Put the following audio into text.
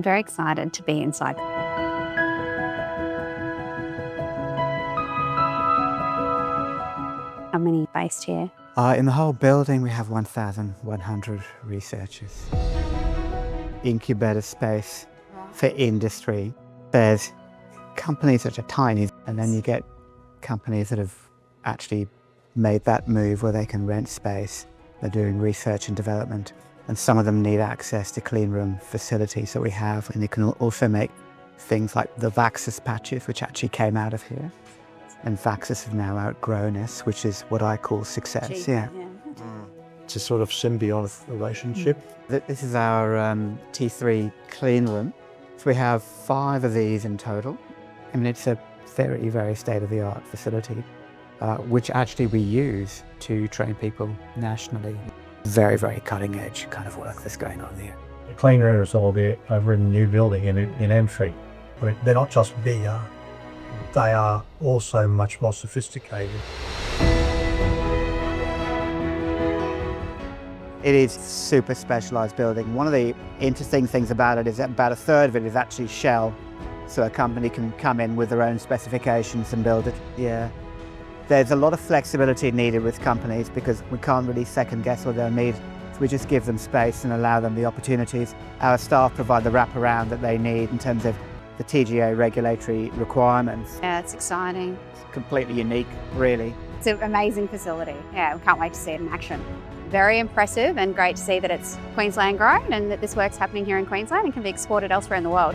I'm very excited to be inside. How many based here? In the whole building, we have 1,100 researchers. Incubator space for industry. There's companies that are tiny, and then you get companies that have actually made that move where they can rent space. They're doing research and development, and some of them need access to clean room facilities that we have, and they can also make things like the Vaxxus patches, which actually came out of here. And Vaxxus have now outgrown us, which is what I call success. Yeah. It's a sort of symbiotic relationship. This is our T3 clean room. So we have 5 of these in total. I mean, it's a very, very state-of-the-art facility, which actually we use to train people nationally. Very, very cutting-edge kind of work that's going on there. The clean rooms will be over in the new building in ENTRI. They're not just bigger, they are also much more sophisticated. It is a super specialised building. One of the interesting things about it is that about a third of it is actually shell, so a company can come in with their own specifications and build it. Yeah. There's a lot of flexibility needed with companies because we can't really second guess what they'll need. So we just give them space and allow them the opportunities. Our staff provide the wraparound that they need in terms of the TGA regulatory requirements. Yeah, it's exciting. It's completely unique, really. It's an amazing facility. Yeah, we can't wait to see it in action. Very impressive and great to see that it's Queensland-grown and that this work's happening here in Queensland and can be exported elsewhere in the world.